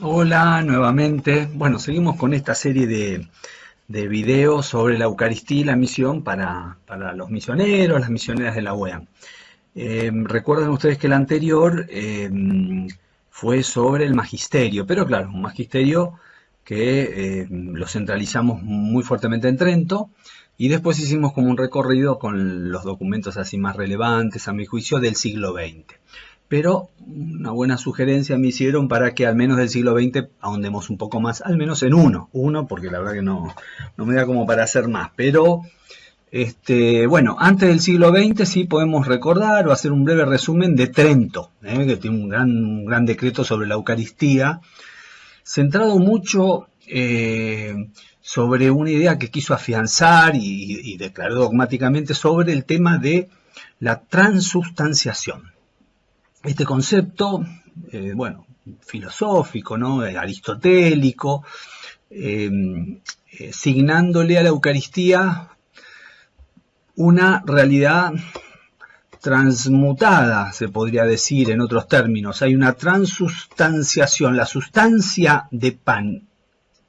Hola, nuevamente. Bueno, seguimos con esta serie de videos sobre la Eucaristía y la misión para los misioneros, las misioneras de la UEA. Recuerdan ustedes que el anterior fue sobre el magisterio, pero claro, un magisterio que lo centralizamos muy fuertemente en Trento y después hicimos como un recorrido con los documentos así más relevantes, a mi juicio, del siglo XX. Pero una buena sugerencia me hicieron para que al menos del siglo XX ahondemos un poco más, al menos en uno, porque la verdad que no me da como para hacer más. Pero bueno, antes del siglo XX sí podemos recordar o hacer un breve resumen de Trento, que tiene un gran decreto sobre la Eucaristía, centrado mucho sobre una idea que quiso afianzar y declaró dogmáticamente sobre el tema de la transubstanciación. Este concepto, bueno, filosófico, ¿no? Aristotélico, eh, signándole a la Eucaristía una realidad transmutada, se podría decir en otros términos. Hay una transustanciación, la sustancia de pan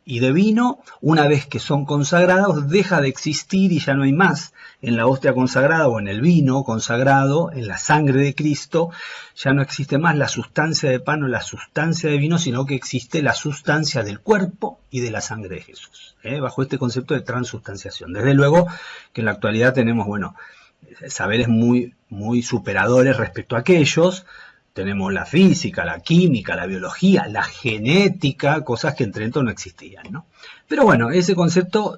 y de vino, una vez que son consagrados, deja de existir y ya no hay más en la hostia consagrada o en el vino consagrado, en la sangre de Cristo, ya no existe más la sustancia de pan o la sustancia de vino, sino que existe la sustancia del cuerpo y de la sangre de Jesús, bajo este concepto de transustanciación. Desde luego que en la actualidad tenemos, bueno, saberes muy superadores respecto a aquellos. Tenemos la física, la química, la biología, la genética, cosas que en Trento no existían, ¿no? Pero bueno, ese concepto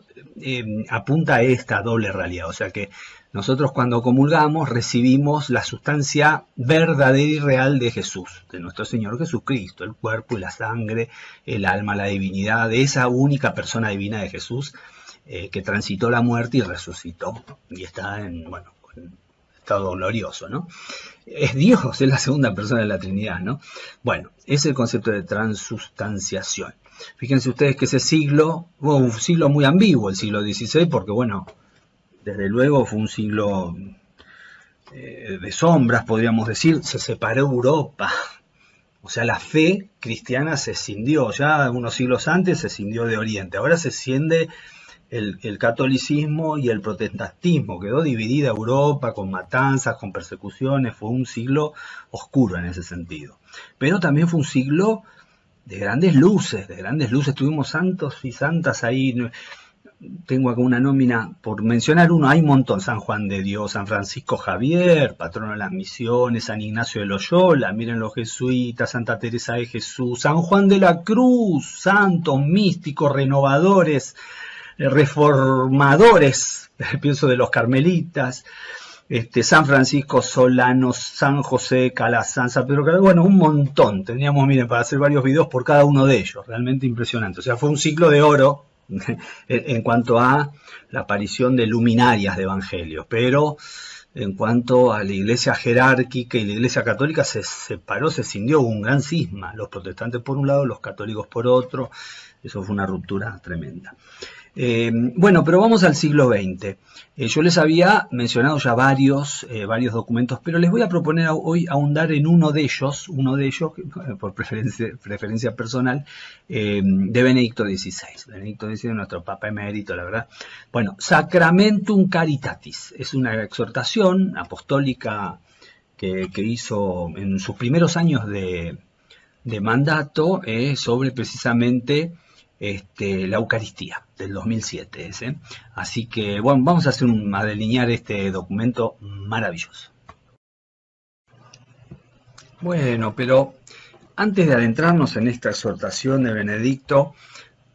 apunta a esta doble realidad, o sea que nosotros cuando comulgamos recibimos la sustancia verdadera y real de Jesús, de nuestro Señor Jesucristo, el cuerpo y la sangre, el alma, la divinidad, de esa única persona divina de Jesús que transitó la muerte y resucitó y está en, bueno, en estado glorioso, ¿no? Es Dios, es la segunda persona de la Trinidad, ¿no? Bueno, es el concepto de transustanciación. Fíjense ustedes que ese siglo fue un siglo muy ambiguo, el siglo XVI, porque bueno, desde luego fue un siglo de sombras, podríamos decir, se separó Europa. O sea, la fe cristiana se escindió, ya unos siglos antes se escindió de Oriente, ahora se esciende el catolicismo y el protestantismo. Quedó dividida Europa con matanzas, con persecuciones. Fue un siglo oscuro en ese sentido. Pero también fue un siglo de grandes luces, de grandes luces. Tuvimos santos y santas ahí. Tengo acá una nómina, por mencionar uno, hay un montón: San Juan de Dios, San Francisco Javier, patrono de las misiones, San Ignacio de Loyola, miren los jesuitas, Santa Teresa de Jesús, San Juan de la Cruz, santos, místicos, renovadores, reformadores, pienso de los carmelitas, San Francisco Solano, San José Calazán, San Pedro Calazán, bueno, un montón. Teníamos, miren, para hacer varios videos por cada uno de ellos, realmente impresionante. O sea, fue un ciclo de oro en cuanto a la aparición de luminarias de evangelios, pero en cuanto a la iglesia jerárquica y la iglesia católica se separó, se escindió, hubo un gran cisma, los protestantes por un lado, los católicos por otro. Eso fue una ruptura tremenda. Bueno, pero vamos al siglo XX. Yo les había mencionado ya varios documentos, pero les voy a proponer hoy ahondar en uno de ellos por preferencia personal, de Benedicto XVI. Benedicto XVI, nuestro Papa emérito, la verdad. Bueno, Sacramentum Caritatis es una exhortación apostólica que hizo en sus primeros años de mandato sobre precisamente la Eucaristía del 2007 ese. Así que bueno, vamos a delinear este documento maravilloso. Bueno, pero antes de adentrarnos en esta exhortación de Benedicto,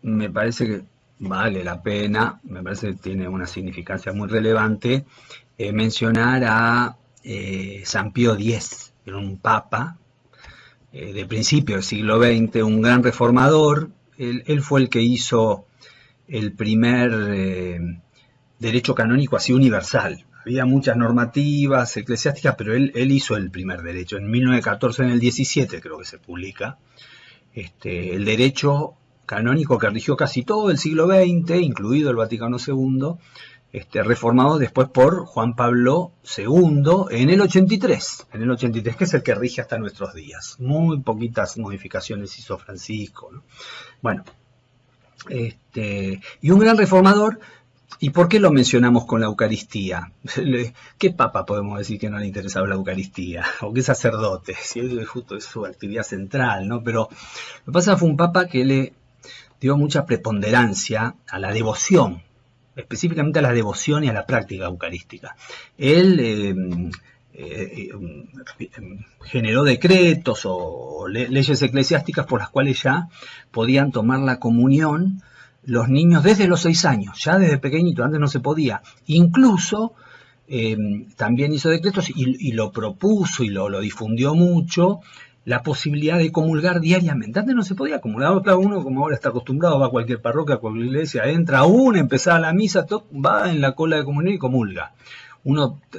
me parece que vale la pena, me parece que tiene una significancia muy relevante, mencionar a San Pío X, que era un papa de principio del siglo XX, un gran reformador. Él fue el que hizo el primer derecho canónico así universal. Había muchas normativas eclesiásticas, pero él hizo el primer derecho. En 1914, en el 17 creo que se publica, el derecho canónico que rigió casi todo el siglo XX, incluido el Vaticano II, reformado después por Juan Pablo II en el 83, que es el que rige hasta nuestros días. Muy poquitas modificaciones hizo Francisco, ¿no? Bueno, y un gran reformador. ¿Y por qué lo mencionamos con la Eucaristía? ¿Qué papa podemos decir que no le interesaba la Eucaristía? ¿O qué sacerdote? Si es justo es su actividad central, ¿no? Pero lo que pasa fue un papa que le dio mucha preponderancia a la devoción, específicamente a la devoción y a la práctica eucarística. Él generó decretos o leyes eclesiásticas por las cuales ya podían tomar la comunión los niños desde los 6 años, ya desde pequeñito, antes no se podía. Incluso también hizo decretos y lo propuso y lo difundió mucho, la posibilidad de comulgar diariamente. Antes no se podía comulgar, claro, uno como ahora está acostumbrado, va a cualquier parroquia, a cualquier iglesia, entra empezada la misa, va en la cola de comunión y comulga.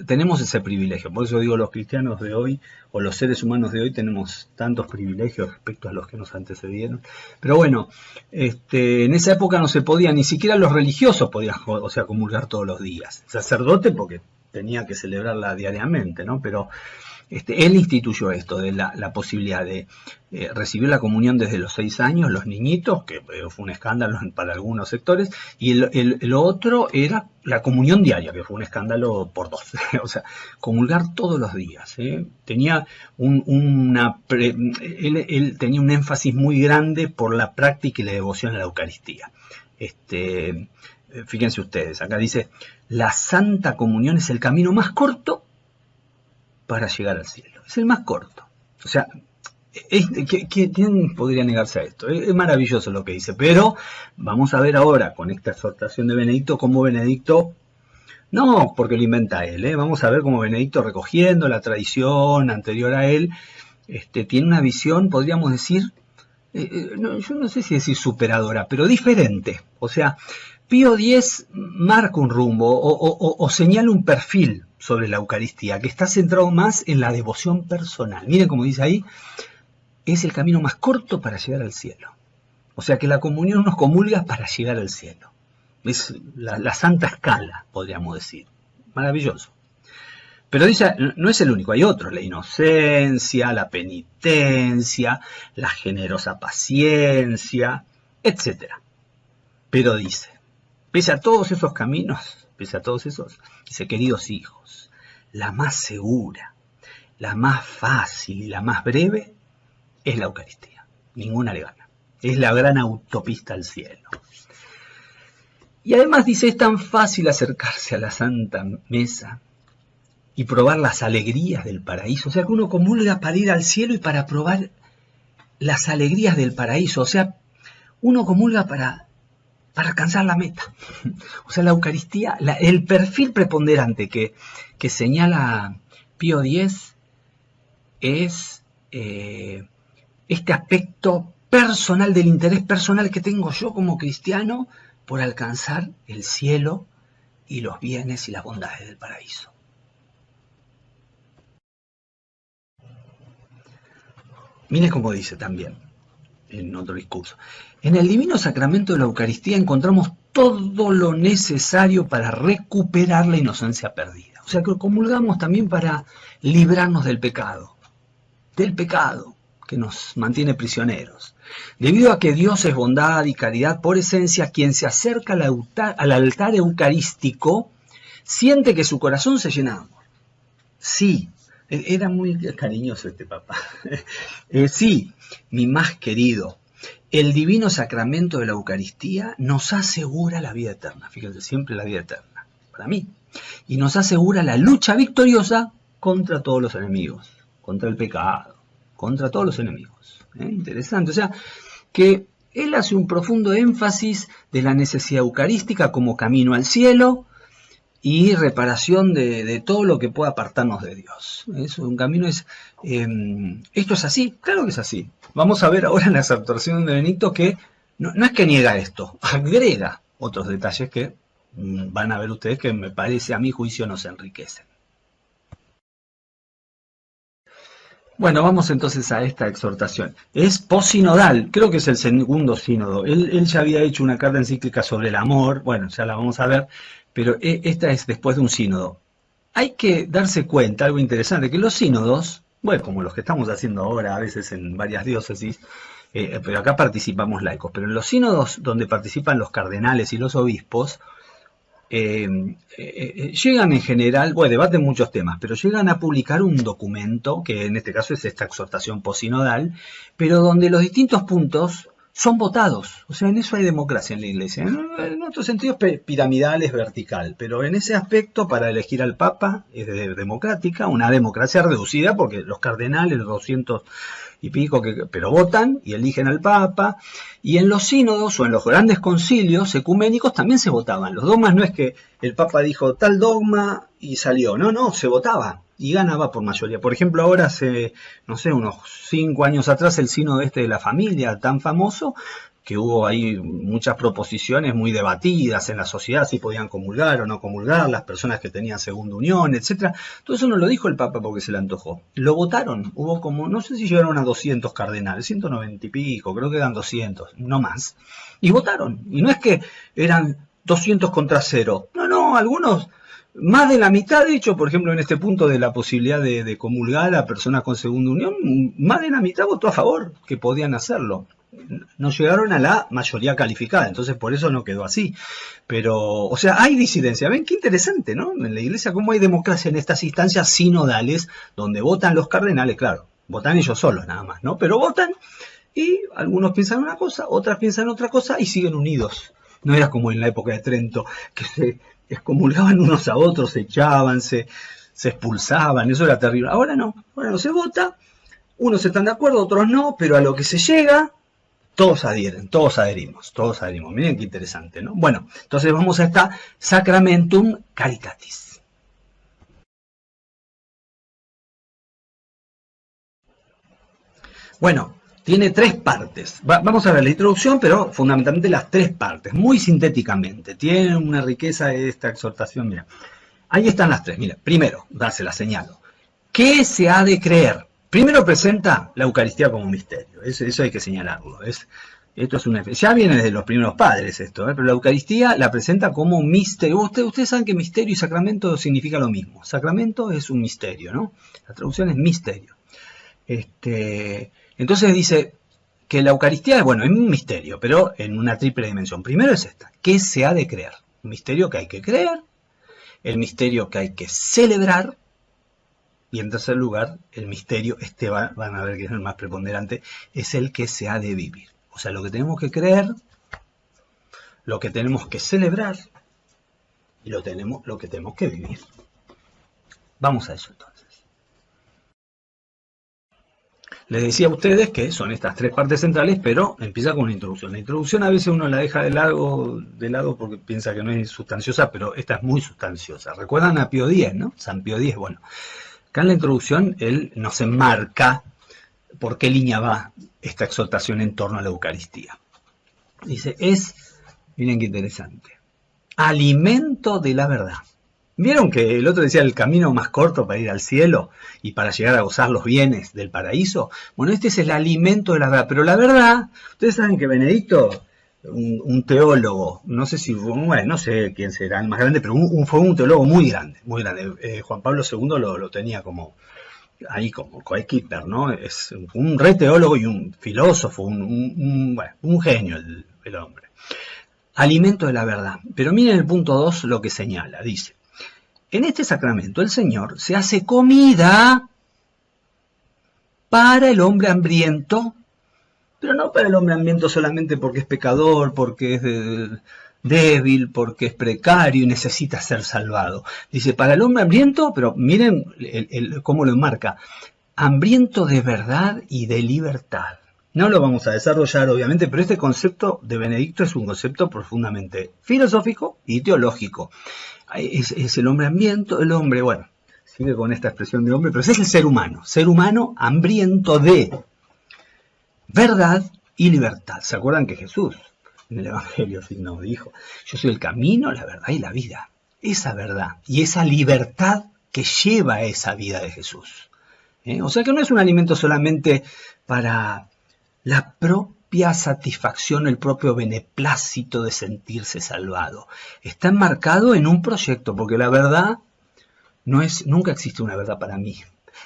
Tenemos ese privilegio, por eso digo, los cristianos de hoy, o los seres humanos de hoy, tenemos tantos privilegios respecto a los que nos antecedieron. Pero bueno, en esa época no se podía, ni siquiera los religiosos podían, comulgar todos los días. El sacerdote, porque tenía que celebrarla diariamente, ¿no? Pero él instituyó esto, de la posibilidad de recibir la comunión desde los 6 años, los niñitos, que fue un escándalo para algunos sectores, y lo otro era la comunión diaria, que fue un escándalo por 2, o sea, comulgar todos los días. Tenía él tenía un énfasis muy grande por la práctica y la devoción a la Eucaristía. Fíjense ustedes, acá dice, la Santa Comunión es el camino más corto para llegar al cielo. Es el más corto. O sea, ¿quién podría negarse a esto? Es maravilloso lo que dice, pero vamos a ver ahora con esta exhortación de Benedicto cómo Benedicto, no porque lo inventa él, vamos a ver cómo Benedicto, recogiendo la tradición anterior a él, tiene una visión, podríamos decir, yo no sé si decir superadora, pero diferente. O sea, Pío X marca un rumbo o señala un perfil sobre la Eucaristía, que está centrado más en la devoción personal. Miren cómo dice ahí, es el camino más corto para llegar al cielo. O sea que la comunión nos comulga para llegar al cielo. Es la santa escala, podríamos decir. Maravilloso. Pero dice, no es el único, hay otros, la inocencia, la penitencia, la generosa paciencia, etc. Pero dice, pese a todos esos caminos, dice, queridos hijos, la más segura, la más fácil y la más breve es la Eucaristía. Ninguna le gana. Es la gran autopista al cielo. Y además dice, es tan fácil acercarse a la Santa Mesa y probar las alegrías del paraíso. O sea que uno comulga para ir al cielo y para probar las alegrías del paraíso. O sea, uno comulga para alcanzar la meta. O sea, la Eucaristía, el perfil preponderante que señala Pío X es este aspecto personal, del interés personal que tengo yo como cristiano por alcanzar el cielo y los bienes y las bondades del paraíso. Mire cómo dice también en otro discurso. En el divino sacramento de la Eucaristía encontramos todo lo necesario para recuperar la inocencia perdida. O sea que comulgamos también para librarnos del pecado que nos mantiene prisioneros. Debido a que Dios es bondad y caridad por esencia, quien se acerca al altar eucarístico siente que su corazón se llena de amor. Sí, era muy cariñoso este papá. Sí, mi más querido, el divino sacramento de la Eucaristía nos asegura la vida eterna. Fíjense, siempre la vida eterna, para mí. Y nos asegura la lucha victoriosa contra todos los enemigos, contra el pecado, contra todos los enemigos. Interesante. O sea, que él hace un profundo énfasis de la necesidad eucarística como camino al cielo y reparación de todo lo que pueda apartarnos de Dios. Es un camino, ¿esto es así? Claro que es así. Vamos a ver ahora en la exhortación de Benedicto que no es que niega esto, agrega otros detalles que van a ver ustedes que me parece, a mi juicio, nos enriquecen. Bueno, vamos entonces a esta exhortación. Es posinodal, creo que es el segundo sínodo. Él ya había hecho una carta encíclica sobre el amor, bueno, ya la vamos a ver, pero esta es después de un sínodo. Hay que darse cuenta, algo interesante, que los sínodos, bueno, como los que estamos haciendo ahora a veces en varias diócesis, pero acá participamos laicos, pero en los sínodos donde participan los cardenales y los obispos, llegan en general, bueno, debaten muchos temas, pero llegan a publicar un documento, que en este caso es esta exhortación posinodal, pero donde los distintos puntos son votados. O sea, en eso hay democracia en la Iglesia. En otro sentido es piramidal, es vertical, pero en ese aspecto para elegir al Papa es democrática, una democracia reducida porque los cardenales, los 200 y pico, pero votan y eligen al Papa. Y en los sínodos o en los grandes concilios ecuménicos también se votaban. Los dogmas no es que el Papa dijo tal dogma y salió, no, se votaba y ganaba por mayoría. Por ejemplo, ahora hace, no sé, unos 5 años atrás, el sínodo de la familia tan famoso, que hubo ahí muchas proposiciones muy debatidas en la sociedad, si podían comulgar o no comulgar, las personas que tenían segunda unión, etcétera. Todo eso no lo dijo el Papa porque se le antojó. Lo votaron. Hubo como, no sé si llegaron a 200 cardenales, 190 y pico, creo que eran 200, no más. Y votaron. Y no es que eran 200 contra 0. No, algunos, más de la mitad, de hecho, por ejemplo, en este punto de la posibilidad de comulgar a personas con segunda unión, más de la mitad votó a favor, que podían hacerlo. No llegaron a la mayoría calificada, entonces por eso no quedó así. Pero, o sea, hay disidencia. ¿Ven qué interesante, no? En la Iglesia, cómo hay democracia en estas instancias sinodales, donde votan los cardenales, claro, votan ellos solos nada más, ¿no? Pero votan y algunos piensan una cosa, otras piensan otra cosa y siguen unidos. No era como en la época de Trento, que se excomulgaban unos a otros, se echaban, se expulsaban, eso era terrible. Ahora no se vota, unos están de acuerdo, otros no, pero a lo que se llega, todos adhieren, todos adherimos. Miren qué interesante, ¿no? Bueno, entonces vamos a esta Sacramentum Caritatis. Bueno, tiene 3 partes. Vamos a ver la introducción, pero fundamentalmente las 3 partes, muy sintéticamente. Tiene una riqueza esta exhortación, mira. Ahí están las 3, mira. Primero, se las señalo. ¿Qué se ha de creer? Primero presenta la Eucaristía como misterio, eso hay que señalarlo. Esto es ya viene desde los primeros padres esto, pero la Eucaristía la presenta como un misterio. Ustedes saben que misterio y sacramento significa lo mismo. Sacramento es un misterio, ¿no? La traducción es misterio. Entonces dice que la Eucaristía es un misterio, pero en una triple dimensión. Primero es esta, ¿qué se ha de creer? Un misterio que hay que creer, el misterio que hay que celebrar, y en tercer lugar, el misterio, van a ver que es el más preponderante, es el que se ha de vivir. O sea, lo que tenemos que creer, lo que tenemos que celebrar y lo que tenemos que vivir. Vamos a eso entonces. Les decía a ustedes que son estas 3 partes centrales, pero empieza con una introducción. La introducción a veces uno la deja de lado porque piensa que no es sustanciosa, pero esta es muy sustanciosa. ¿Recuerdan a Pío X, no? San Pío X, bueno. Acá en la introducción él nos enmarca por qué línea va esta exhortación en torno a la Eucaristía. Dice, miren qué interesante, alimento de la verdad. ¿Vieron que el otro decía el camino más corto para ir al cielo y para llegar a gozar los bienes del paraíso? Bueno, este es el alimento de la verdad, pero la verdad, ustedes saben que Benedicto, un teólogo, no sé no sé quién será el más grande, pero fue un teólogo muy grande. Juan Pablo II lo tenía como ahí como coequiper, ¿no? Es un re teólogo y un filósofo, un genio el hombre. Alimento de la verdad. Pero miren el punto 2 lo que señala, dice, en este sacramento el Señor se hace comida para el hombre hambriento, pero no para el hombre hambriento solamente porque es pecador, porque es débil, porque es precario y necesita ser salvado. Dice, para el hombre hambriento, pero miren cómo lo enmarca, hambriento de verdad y de libertad. No lo vamos a desarrollar, obviamente, pero este concepto de Benedicto es un concepto profundamente filosófico y teológico. Es el hombre hambriento, el hombre, sigue con esta expresión de hombre, pero ese es el ser humano hambriento de verdad y libertad. ¿Se acuerdan que Jesús en el Evangelio nos dijo, yo soy el camino, la verdad y la vida? Esa verdad y esa libertad que lleva esa vida de Jesús. O sea que no es un alimento solamente para la propia propia satisfacción, el propio beneplácito de sentirse salvado. Está enmarcado en un proyecto, porque la verdad nunca existe una verdad para mí.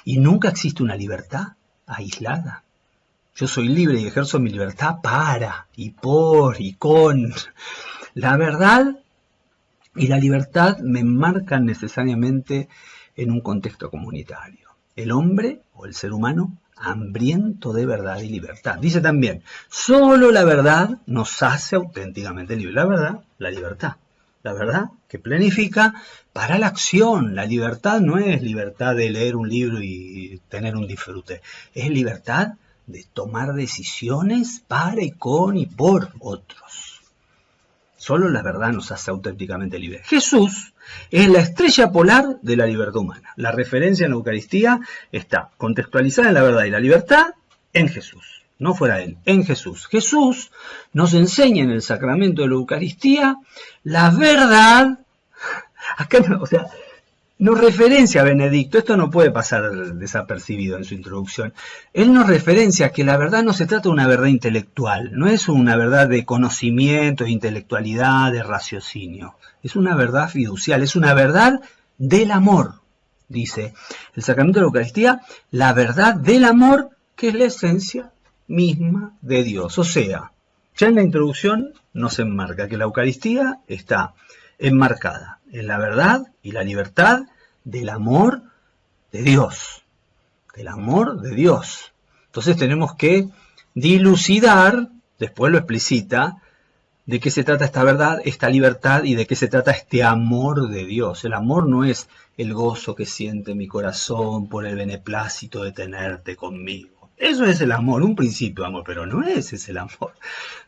Y nunca existe una libertad aislada. Yo soy libre y ejerzo mi libertad para, y por, y con. La verdad y la libertad me enmarcan necesariamente en un contexto comunitario. El hombre o el ser humano hambriento de verdad y libertad. Dice también, solo la verdad nos hace auténticamente libres. La verdad, la libertad. La verdad que planifica para la acción. La libertad no es libertad de leer un libro y tener un disfrute. Es libertad de tomar decisiones para y con y por otros. Solo la verdad nos hace auténticamente libres. Jesús es la estrella polar de la libertad humana. La referencia en la Eucaristía está contextualizada en la verdad y la libertad en Jesús. No fuera de él, en Jesús. Jesús nos enseña en el sacramento de la Eucaristía la verdad. Acá no, nos referencia a Benedicto, esto no puede pasar desapercibido en su introducción. Él nos referencia que la verdad no se trata de una verdad intelectual, no es una verdad de conocimiento, de intelectualidad, de raciocinio. Es una verdad fiducial, es una verdad del amor, dice el sacramento de la Eucaristía, la verdad del amor que es la esencia misma de Dios. O sea, ya en la introducción nos enmarca que la Eucaristía está enmarcada en la verdad y la libertad del amor de Dios. Del amor de Dios. Entonces tenemos que dilucidar, después lo explicita, de qué se trata esta verdad, esta libertad y de qué se trata este amor de Dios. El amor no es el gozo que siente mi corazón por el beneplácito de tenerte conmigo. Eso es el amor, un principio de amor, pero no ese es el amor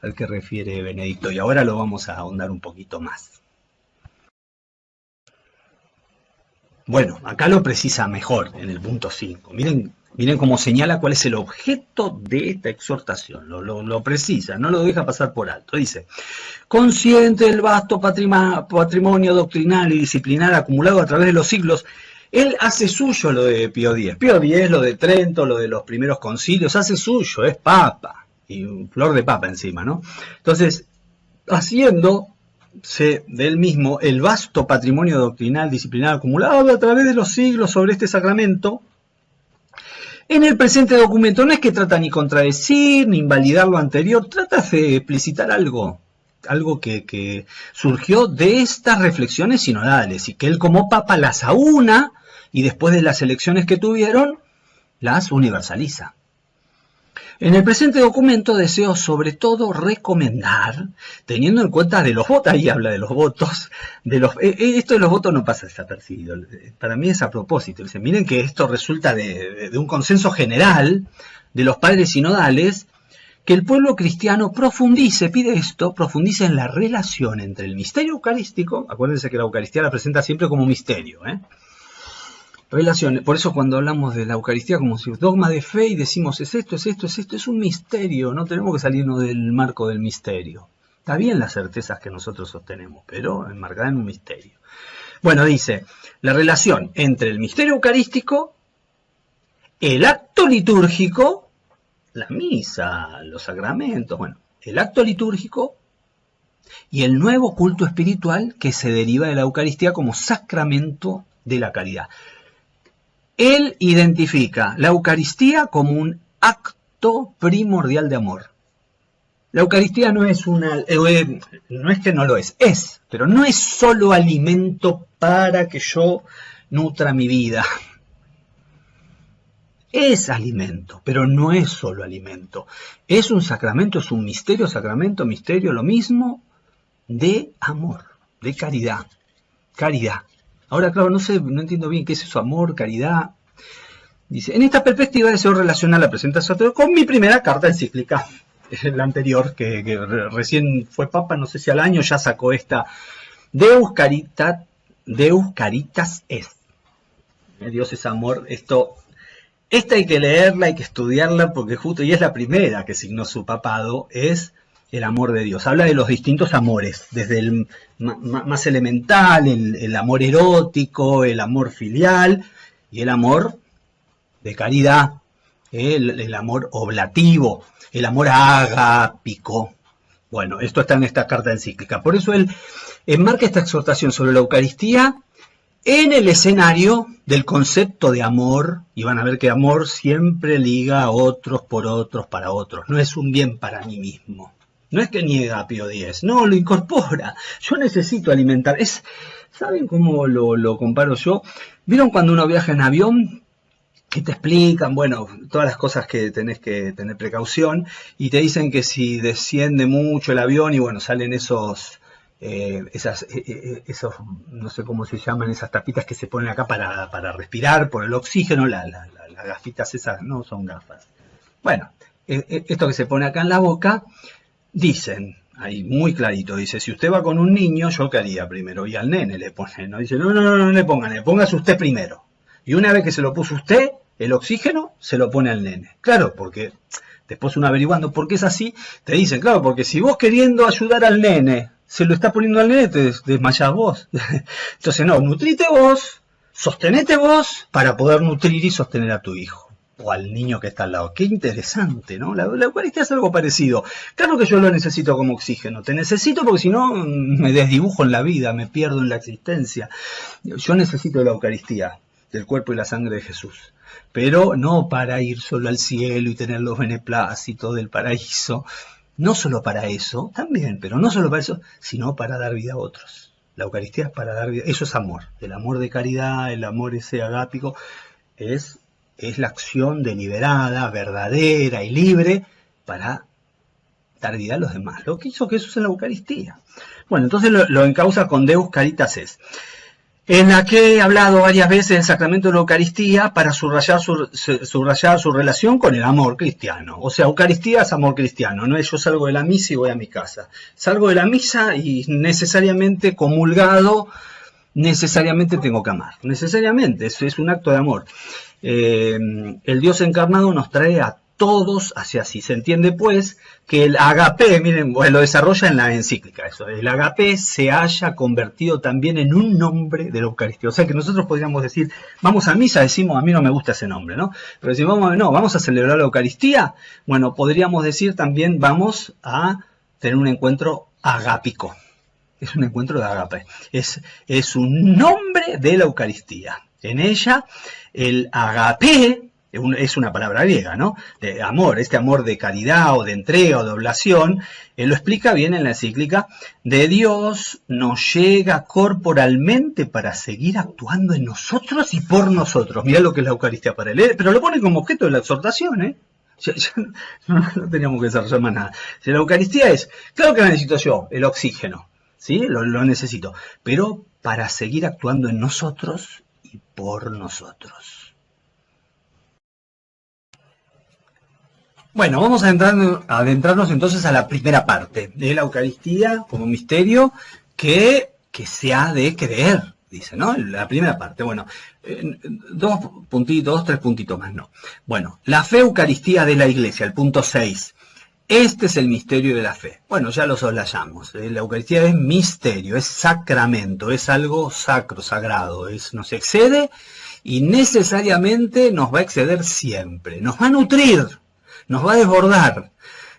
al que refiere Benedicto. Y ahora lo vamos a ahondar un poquito más. Bueno, acá lo precisa mejor en el punto 5. Miren cómo señala cuál es el objeto de esta exhortación. Lo precisa, no lo deja pasar por alto. Dice, consciente del vasto patrimonio doctrinal y disciplinar acumulado a través de los siglos, él hace suyo lo de Pío X. Pío X, lo de Trento, lo de los primeros concilios, hace suyo, es papa. Y flor de papa encima, ¿no? Entonces, haciéndose de él mismo el vasto patrimonio doctrinal disciplinar acumulado a través de los siglos sobre este sacramento, en el presente documento no es que trata ni contradecir ni invalidar lo anterior, trata de explicitar algo que surgió de estas reflexiones sinodales y que él como papa las aúna y después de las elecciones que tuvieron las universaliza. En el presente documento deseo sobre todo recomendar, teniendo en cuenta de los votos, ahí habla de los votos, esto de los votos no pasa desapercibido, para mí es a propósito. Dice, miren que esto resulta de un consenso general de los padres sinodales, que el pueblo cristiano profundice en la relación entre el misterio eucarístico, acuérdense que la Eucaristía la presenta siempre como misterio, relaciones. Por eso cuando hablamos de la Eucaristía como si dogma de fe y decimos es esto, es un misterio, no tenemos que salirnos del marco del misterio. Está bien las certezas que nosotros sostenemos, pero enmarcada en un misterio. Bueno, dice, la relación entre el misterio eucarístico, el acto litúrgico, la misa, los sacramentos, bueno, el acto litúrgico y el nuevo culto espiritual que se deriva de la Eucaristía como sacramento de la caridad. Él identifica la Eucaristía como un acto primordial de amor. La Eucaristía no es no es que no lo es, pero no es solo alimento para que yo nutra mi vida. Es alimento, pero no es solo alimento. Es un sacramento, es un misterio, sacramento, misterio, lo mismo de amor, de caridad. Caridad. Ahora, claro, no entiendo bien qué es eso, amor, caridad. Dice, en esta perspectiva deseo relacionar la presente exhortación con mi primera carta encíclica, la anterior, que recién fue papa, no sé si al año ya sacó esta, Deus Caritas Est. Dios es amor, esta hay que leerla, hay que estudiarla, porque justo, y es la primera que signó su papado, es el amor de Dios. Habla de los distintos amores, desde el más elemental, el amor erótico, el amor filial y el amor de caridad, el amor oblativo, el amor agápico. Bueno, esto está en esta carta encíclica. Por eso él enmarca esta exhortación sobre la Eucaristía en el escenario del concepto de amor, y van a ver que amor siempre liga a otros por otros para otros. No es un bien para mí mismo. No es que niega a Pío X, no, lo incorpora. Yo necesito alimentar. ¿Saben cómo lo comparo yo? ¿Vieron cuando uno viaja en avión? Que te explican, bueno, todas las cosas que tenés que tener precaución, y te dicen que si desciende mucho el avión y bueno, salen esos, no sé cómo se llaman, esas tapitas que se ponen acá para respirar por el oxígeno, las gafitas esas no son gafas. Bueno, esto que se pone acá en la boca, dicen, ahí muy clarito, dice, si usted va con un niño, ¿yo qué haría primero? Y al nene le ponen, ¿no? Dice, no le pongan, póngase usted primero. Y una vez que se lo puso usted, el oxígeno se lo pone al nene. Claro, porque después uno averiguando por qué es así, te dicen, claro, porque si vos queriendo ayudar al nene, se lo está poniendo al nene, te desmayás vos. Entonces, no, nutrite vos, sostenete vos, para poder nutrir y sostener a tu hijo. O al niño que está al lado. Qué interesante, ¿no? La Eucaristía es algo parecido. Claro que yo lo necesito como oxígeno. Te necesito porque si no me desdibujo en la vida, me pierdo en la existencia. Yo necesito la Eucaristía, del cuerpo y la sangre de Jesús. Pero no para ir solo al cielo y tener los beneplácitos del paraíso. No solo para eso, también, pero no solo para eso, sino para dar vida a otros. La Eucaristía es para dar vida. Eso es amor. El amor de caridad, el amor ese agápico, es la acción deliberada, verdadera y libre para dar vida a los demás. Lo que hizo Jesús en la Eucaristía. Bueno, entonces lo encausa con Deus Caritas Est, en la que he hablado varias veces del sacramento de la Eucaristía para subrayar su relación con el amor cristiano. O sea, Eucaristía es amor cristiano, no es yo salgo de la misa y voy a mi casa. Salgo de la misa y necesariamente comulgado, necesariamente tengo que amar. Necesariamente, eso es un acto de amor. El Dios encarnado nos trae a todos hacia sí. Se entiende pues que el agape, miren, lo desarrolla en la encíclica eso, el agape se haya convertido también en un nombre de la Eucaristía. O sea que nosotros podríamos decir, vamos a misa, decimos, a mí no me gusta ese nombre, ¿no? Pero si vamos a celebrar la Eucaristía, bueno, podríamos decir también, vamos a tener un encuentro agápico. Es un encuentro de agape. Es un nombre de la Eucaristía. En ella, el agape es una palabra griega, ¿no? De amor, este amor de caridad o de entrega o de oblación, él lo explica bien en la encíclica, de Dios nos llega corporalmente para seguir actuando en nosotros y por nosotros. Mirá lo que es la Eucaristía para él, pero lo pone como objeto de la exhortación, ¿eh? Ya no teníamos que desarrollar más nada. Si la Eucaristía es, claro que la necesito yo, el oxígeno, ¿sí? Lo necesito, pero para seguir actuando en nosotros y por nosotros. Bueno, vamos a adentrarnos entonces a la primera parte de la Eucaristía como misterio que se ha de creer, dice, ¿no? La primera parte. Bueno, tres puntitos más, no. Bueno, la fe Eucaristía de la Iglesia, el punto 6. Este es el misterio de la fe. Bueno, ya lo soslayamos. La Eucaristía es misterio, es sacramento, es algo sacro, sagrado, nos excede y necesariamente nos va a exceder siempre. Nos va a nutrir, nos va a desbordar,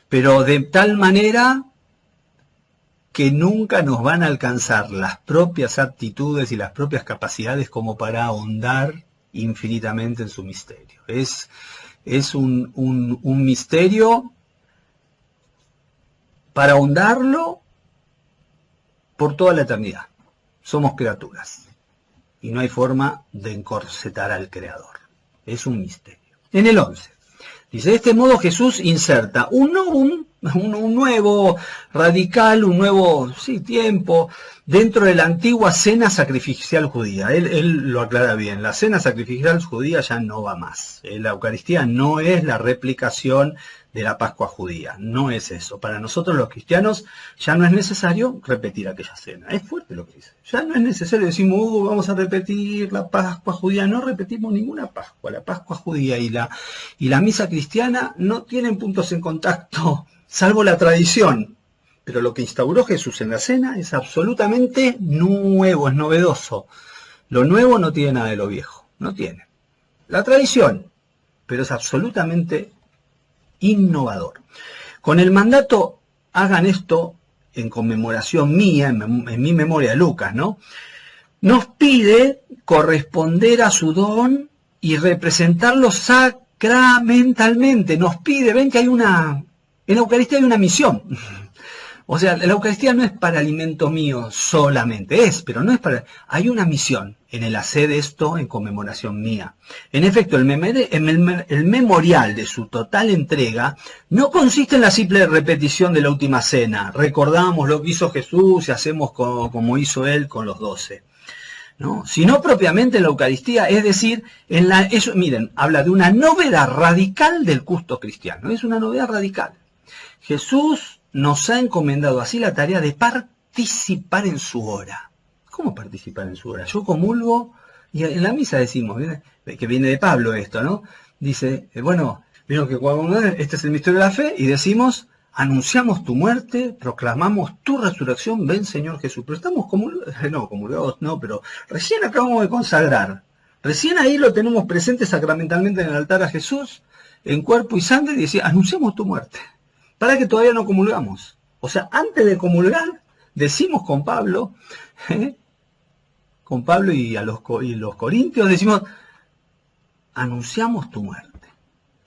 pero de tal manera que nunca nos van a alcanzar las propias aptitudes y las propias capacidades como para ahondar infinitamente en su misterio. Es un misterio para ahondarlo por toda la eternidad. Somos criaturas y no hay forma de encorsetar al Creador. Es un misterio. En el 11, dice, de este modo Jesús inserta un nuevo radical, un nuevo tiempo dentro de la antigua cena sacrificial judía. Él lo aclara bien, la cena sacrificial judía ya no va más. La Eucaristía no es la replicación de la Pascua judía, no es eso. Para nosotros los cristianos ya no es necesario repetir aquella cena. Es fuerte lo que dice. Ya no es necesario, decimos, vamos a repetir la Pascua judía. No repetimos ninguna Pascua. La Pascua judía y la misa cristiana no tienen puntos en contacto, salvo la tradición. Pero lo que instauró Jesús en la cena es absolutamente nuevo, es novedoso. Lo nuevo no tiene nada de lo viejo, no tiene. La tradición pero es absolutamente innovador. Con el mandato, hagan esto en conmemoración mía, en mi memoria de Lucas, ¿no? Nos pide corresponder a su don y representarlo sacramentalmente. Nos pide, ven que hay en la Eucaristía hay una misión. O sea, la Eucaristía no es para alimento mío solamente, pero no es para... Hay una misión en el hacer esto en conmemoración mía. En efecto, el memorial de su total entrega no consiste en la simple repetición de la última cena. Recordamos lo que hizo Jesús y hacemos como hizo Él con los 12. ¿No? Sino propiamente en la Eucaristía, es decir, miren, habla de una novedad radical del culto cristiano. Es una novedad radical. Jesús nos ha encomendado así la tarea de participar en su hora. ¿Cómo participar en su hora? Yo comulgo, y en la misa decimos, que viene de Pablo esto, ¿no? Dice, vieron que cuando este es el misterio de la fe, y decimos, anunciamos tu muerte, proclamamos tu resurrección, ven Señor Jesús. Pero estamos comulgados, no, pero recién acabamos de consagrar. Recién ahí lo tenemos presente sacramentalmente en el altar a Jesús, en cuerpo y sangre, y decía, anunciamos tu muerte. Para que todavía no comulgamos. O sea, antes de comulgar, decimos con Pablo y los corintios, decimos, anunciamos tu muerte.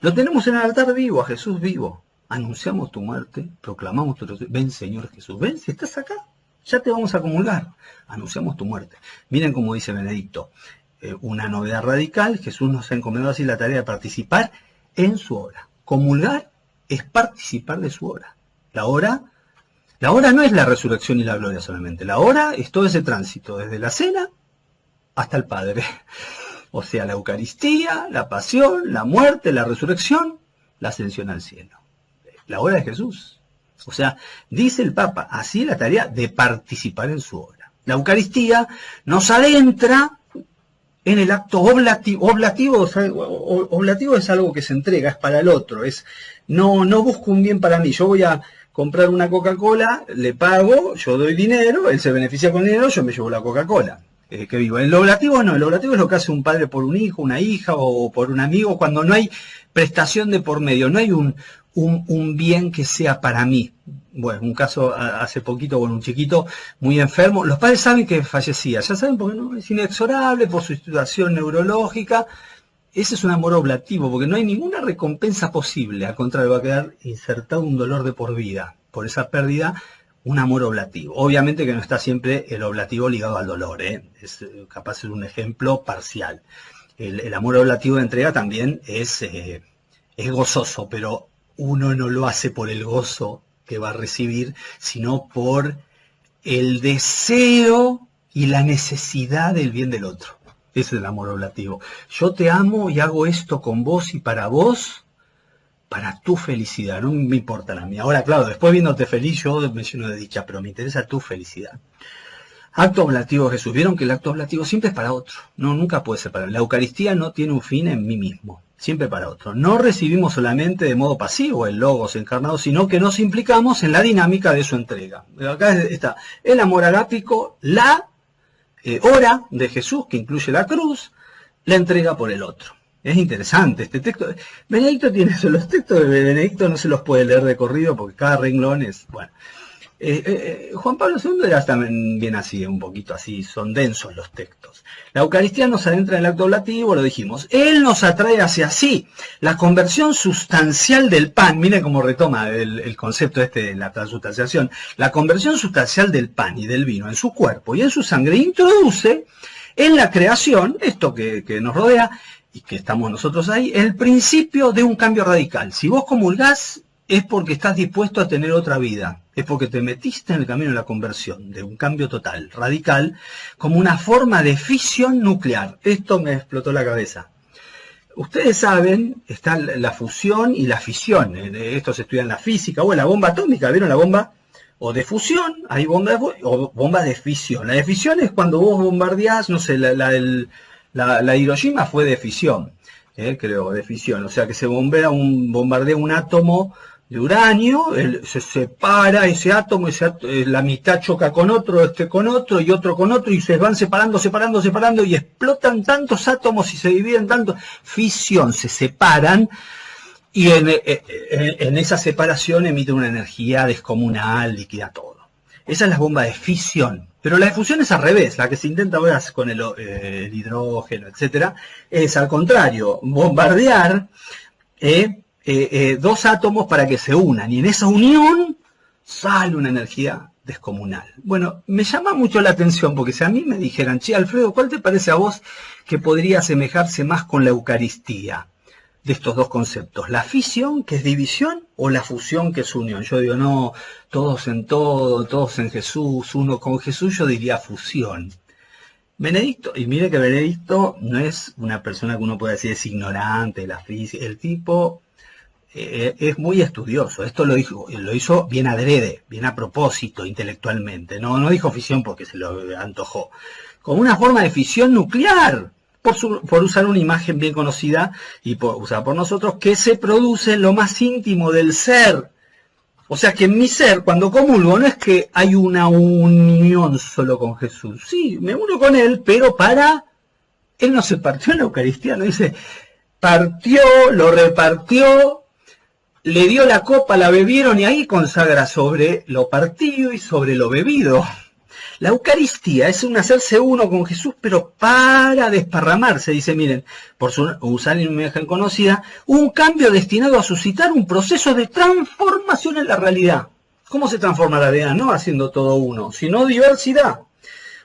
Lo tenemos en el altar vivo, a Jesús vivo. Anunciamos tu muerte, proclamamos tu resurrección. Ven, Señor Jesús, ven, si estás acá, ya te vamos a comulgar. Anunciamos tu muerte. Miren cómo dice Benedicto, una novedad radical. Jesús nos ha encomendado así la tarea de participar en su obra. Comulgar es participar de su hora. La hora no es la resurrección y la gloria solamente. La hora es todo ese tránsito, desde la cena hasta el Padre. O sea, la Eucaristía, la pasión, la muerte, la resurrección, la ascensión al cielo. La hora de Jesús. O sea, dice el Papa, así la tarea de participar en su hora. La Eucaristía nos adentra en el acto oblativo. Oblativo es algo que se entrega, es para el otro, no busco un bien para mí. Yo voy a comprar una Coca-Cola, le pago, yo doy dinero, él se beneficia con el dinero, yo me llevo la Coca-Cola. Que vivo. El oblativo no, el oblativo es lo que hace un padre por un hijo, una hija o por un amigo, cuando no hay prestación de por medio, no hay un bien que sea para mí. Bueno, un caso hace poquito con un chiquito muy enfermo. Los padres saben que fallecía, ya saben porque no es inexorable por su situación neurológica. Ese es un amor oblativo, porque no hay ninguna recompensa posible. Al contrario, va a quedar insertado un dolor de por vida. Por esa pérdida, un amor oblativo. Obviamente que no está siempre el oblativo ligado al dolor, es capaz de ser un ejemplo parcial. El amor oblativo de entrega también es gozoso, pero uno no lo hace por el gozo que va a recibir, sino por el deseo y la necesidad del bien del otro. Ese es el amor oblativo. Yo te amo y hago esto con vos y para vos, para tu felicidad, no me importa la mía. Ahora, claro, después viéndote feliz, yo me lleno de dicha, pero me interesa tu felicidad. Acto oblativo de Jesús. Vieron que el acto oblativo siempre es para otro. No, nunca puede ser para mí. La Eucaristía no tiene un fin en mí mismo. Siempre para otro. No recibimos solamente de modo pasivo el Logos encarnado, sino que nos implicamos en la dinámica de su entrega. Acá está el amor agápico, la hora de Jesús, que incluye la cruz, la entrega por el otro. Es interesante este texto. Benedicto tiene eso. Los textos de Benedicto no se los puede leer de corrido porque cada renglón es... Bueno. Juan Pablo II era también bien así, un poquito así, son densos los textos. La Eucaristía nos adentra en el acto oblativo, lo dijimos. Él nos atrae hacia sí. La conversión sustancial del pan, miren cómo retoma el concepto de la transustanciación. La conversión sustancial del pan y del vino en su cuerpo y en su sangre introduce en la creación, esto que nos rodea y que estamos nosotros ahí, el principio de un cambio radical. Si vos comulgás, es porque estás dispuesto a tener otra vida. Es porque te metiste en el camino de la conversión, de un cambio total, radical, como una forma de fisión nuclear. Esto me explotó la cabeza. Ustedes saben, está la fusión y la fisión. Esto se estudia en la física. O la bomba atómica, ¿vieron la bomba? O de fusión, hay o bomba de fisión. La de fisión es cuando vos bombardeás, no sé, la Hiroshima fue de fisión, creo, de fisión. O sea que se bombardea un átomo de uranio, se separa ese átomo, la mitad choca con otro, con otro y otro con otro, y se van separando, y explotan tantos átomos y se dividen tanto, fisión, se separan, y en esa separación emite una energía descomunal, liquida todo. Esa es la bomba de fisión. Pero la de fusión es al revés, la que se intenta ahora con el hidrógeno, etcétera, es al contrario, bombardear dos átomos para que se unan, y en esa unión sale una energía descomunal. Bueno, me llama mucho la atención, porque si a mí me dijeran, che, Alfredo, ¿cuál te parece a vos que podría asemejarse más con la Eucaristía de estos dos conceptos? ¿La fisión, que es división, o la fusión, que es unión? Yo digo, no, todos en todo, todos en Jesús, uno con Jesús, yo diría fusión. Benedicto, y mire que Benedicto no es una persona que uno puede decir es ignorante de la física, el tipo es muy estudioso, esto lo hizo bien adrede, bien a propósito, intelectualmente, no dijo fisión porque se lo antojó, como una forma de fisión nuclear, por usar una imagen bien conocida y usada por nosotros, que se produce en lo más íntimo del ser. O sea que en mi ser, cuando comulgo, no es que hay una unión solo con Jesús. Sí, me uno con Él, pero Él no se partió en la Eucaristía, no dice, partió, lo repartió, le dio la copa, la bebieron, y ahí consagra sobre lo partido y sobre lo bebido. La Eucaristía es un hacerse uno con Jesús, pero para desparramarse, dice, miren, por usar una imagen conocida, un cambio destinado a suscitar un proceso de transformación en la realidad. ¿Cómo se transforma la realidad? No haciendo todo uno, sino diversidad.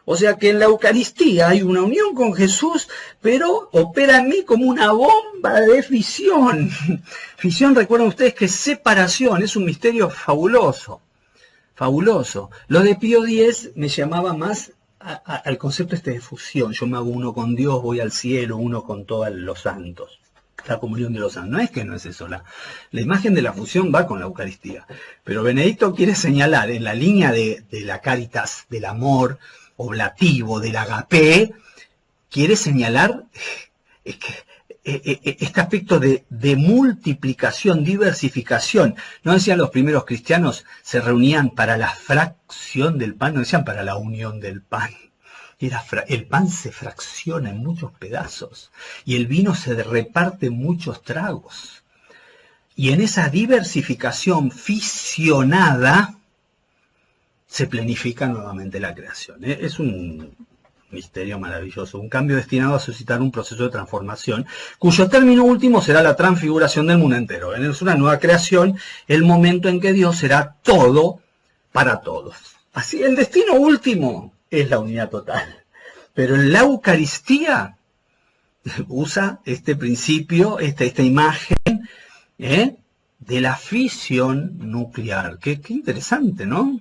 O sea que en la Eucaristía hay una unión con Jesús, pero opera en mí como una bomba de fisión. Fisión, recuerden ustedes que es separación, es un misterio fabuloso. Fabuloso. Lo de Pío X me llamaba más al concepto de fusión. Yo me hago uno con Dios, voy al cielo, uno con todos los santos. La comunión de los santos. No es que no es eso. La imagen de la fusión va con la Eucaristía. Pero Benedicto quiere señalar en la línea de la caritas, del amor oblativo, del agape, quiere señalar este aspecto de multiplicación, diversificación. ¿No decían los primeros cristianos, se reunían para la fracción del pan? No decían para la unión del pan. El pan se fracciona en muchos pedazos y el vino se reparte en muchos tragos. Y en esa diversificación fisionada se planifica nuevamente la creación. Es un misterio maravilloso, un cambio destinado a suscitar un proceso de transformación, cuyo término último será la transfiguración del mundo entero. Es una nueva creación, el momento en que Dios será todo para todos. Así, el destino último es la unidad total. Pero en la Eucaristía usa este principio, esta imagen de la fisión nuclear. Qué interesante, ¿no?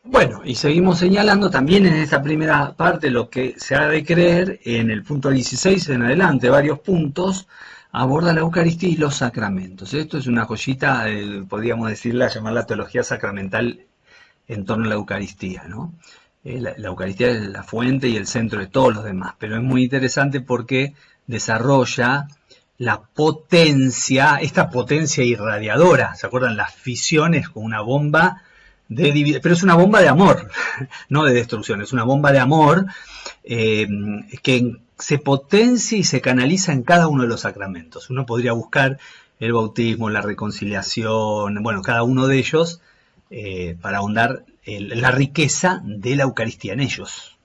Bueno, y seguimos señalando también en esta primera parte lo que se ha de creer. En el punto 16 en adelante, varios puntos, aborda la Eucaristía y los sacramentos. Esto es una joyita, podríamos decirla, llamarla teología sacramental en torno a la Eucaristía, ¿no? La Eucaristía es la fuente y el centro de todos los demás, pero es muy interesante porque desarrolla la potencia, esta potencia irradiadora. ¿Se acuerdan? Las fisiones con una bomba pero es una bomba de amor, no de destrucción, es una bomba de amor que se potencia y se canaliza en cada uno de los sacramentos. Uno podría buscar el bautismo, la reconciliación, bueno, cada uno de ellos para ahondar la riqueza de la Eucaristía en ellos.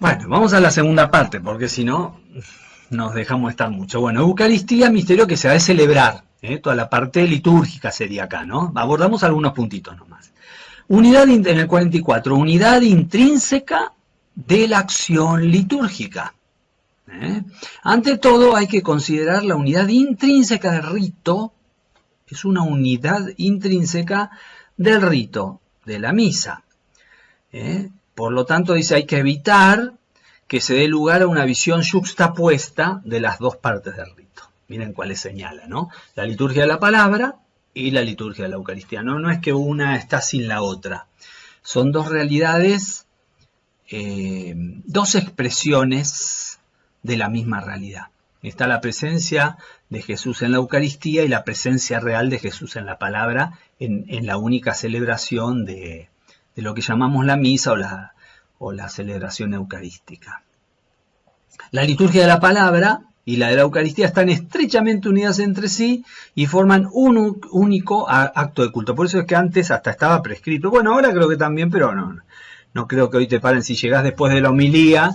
Bueno, vamos a la segunda parte, porque si no nos dejamos estar mucho. Bueno, Eucaristía, misterio que se ha de celebrar. Toda la parte litúrgica sería acá, ¿no? Abordamos algunos puntitos nomás. Unidad en el 44, unidad intrínseca de la acción litúrgica. Ante todo hay que considerar la unidad intrínseca del rito, es una unidad intrínseca del rito, de la misa. Por lo tanto, dice, hay que evitar que se dé lugar a una visión yuxtapuesta de las dos partes del rito. Miren cuáles señala, ¿no? La liturgia de la palabra y la liturgia de la Eucaristía. No es que una está sin la otra. Son dos realidades, dos expresiones de la misma realidad. Está la presencia de Jesús en la Eucaristía y la presencia real de Jesús en la palabra en la única celebración de lo que llamamos la misa o la celebración eucarística. La liturgia de la palabra y la de la Eucaristía están estrechamente unidas entre sí y forman un único acto de culto. Por eso es que antes hasta estaba prescrito. Bueno, ahora creo que también, pero no creo que hoy te paren. Si llegás después de la homilía,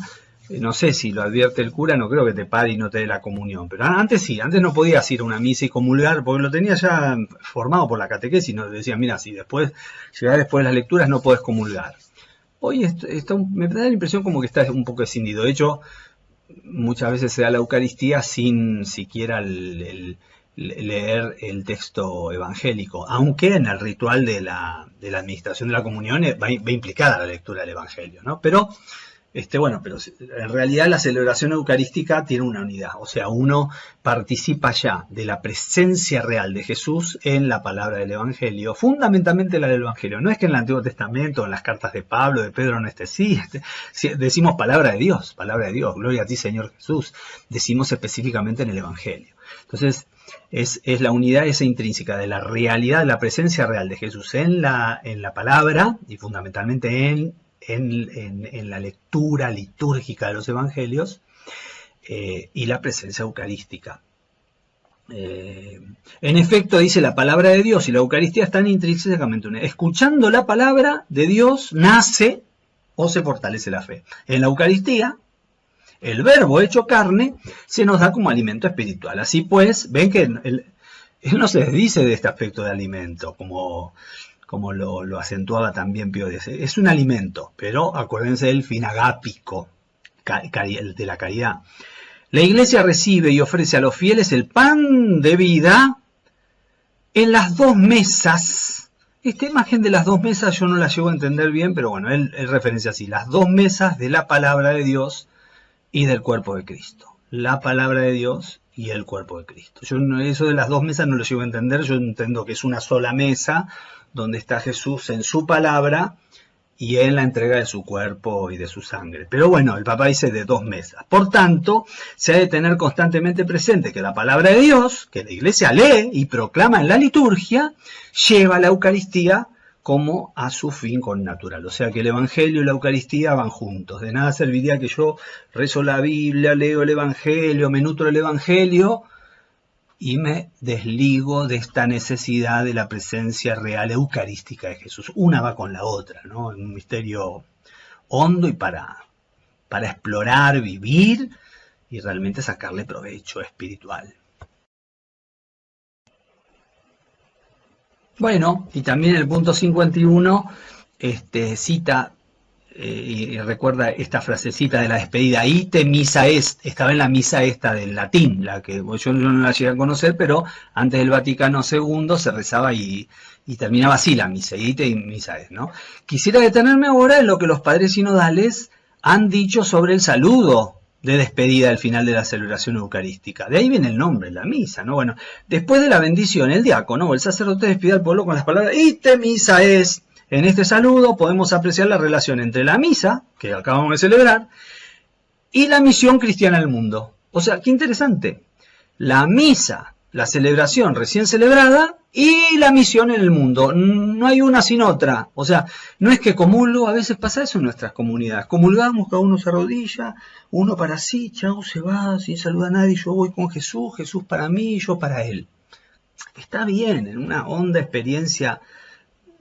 no sé si lo advierte el cura, no creo que te pare y no te dé la comunión. Pero antes sí, antes no podías ir a una misa y comulgar, porque lo tenías ya formado por la catequesis. Nos decían, mira, si llegás después de las lecturas no podés comulgar. Hoy me da la impresión como que está un poco escindido. De hecho, muchas veces se da la Eucaristía sin siquiera leer el texto evangélico, aunque en el ritual de la administración de la comunión va implicada la lectura del Evangelio, ¿no? Pero en realidad la celebración eucarística tiene una unidad, o sea, uno participa ya de la presencia real de Jesús en la palabra del Evangelio, fundamentalmente la del Evangelio. No es que en el Antiguo Testamento, en las cartas de Pablo, de Pedro, no esté, sí, decimos palabra de Dios, gloria a ti Señor Jesús, decimos específicamente en el Evangelio. Entonces, es la unidad esa intrínseca de la realidad, de la presencia real de Jesús en la palabra y fundamentalmente en la lectura litúrgica de los evangelios y la presencia eucarística. En efecto, dice, la palabra de Dios y la Eucaristía están intrínsecamente unidas. Escuchando la palabra de Dios nace o se fortalece la fe. En la Eucaristía, el Verbo hecho carne se nos da como alimento espiritual. Así pues, ven que él no se desdice de este aspecto de alimento, como lo acentuaba también Pío X. Es un alimento, pero acuérdense del fin agápico, de la caridad. La Iglesia recibe y ofrece a los fieles el pan de vida en las dos mesas. Esta imagen de las dos mesas yo no la llego a entender bien, pero bueno, él referencia así, las dos mesas de la palabra de Dios y del cuerpo de Cristo. La palabra de Dios y el cuerpo de Cristo. Yo eso de las dos mesas no lo llego a entender, yo entiendo que es una sola mesa, donde está Jesús en su palabra y en la entrega de su cuerpo y de su sangre. Pero bueno, el Papa dice de dos mesas. Por tanto, se ha de tener constantemente presente que la palabra de Dios, que la Iglesia lee y proclama en la liturgia, lleva la Eucaristía como a su fin connatural. O sea que el Evangelio y la Eucaristía van juntos. De nada serviría que yo rezo la Biblia, leo el Evangelio, me nutro el Evangelio, y me desligo de esta necesidad de la presencia real eucarística de Jesús. Una va con la otra, ¿no? Un misterio hondo y para explorar, vivir y realmente sacarle provecho espiritual. Bueno, y también el punto 51 cita y recuerda esta frasecita de la despedida, ite misa est, estaba en la misa esta del latín, la que yo no la llegué a conocer, pero antes del Vaticano II se rezaba y terminaba así la misa, ite y misa est, ¿no? Quisiera detenerme ahora en lo que los padres sinodales han dicho sobre el saludo de despedida al final de la celebración eucarística. De ahí viene el nombre, la misa, ¿no? Bueno, después de la bendición, el diácono o el sacerdote despide al pueblo con las palabras, ite misa est. En este saludo podemos apreciar la relación entre la misa, que acabamos de celebrar, y la misión cristiana al mundo. O sea, qué interesante. La misa, la celebración recién celebrada, y la misión en el mundo. No hay una sin otra. O sea, no es que comulgo, a veces pasa eso en nuestras comunidades. Comulgamos, cada uno se arrodilla, uno para sí, chau, se va, sin saludar a nadie, yo voy con Jesús, Jesús para mí, yo para él. Está bien, en una honda experiencia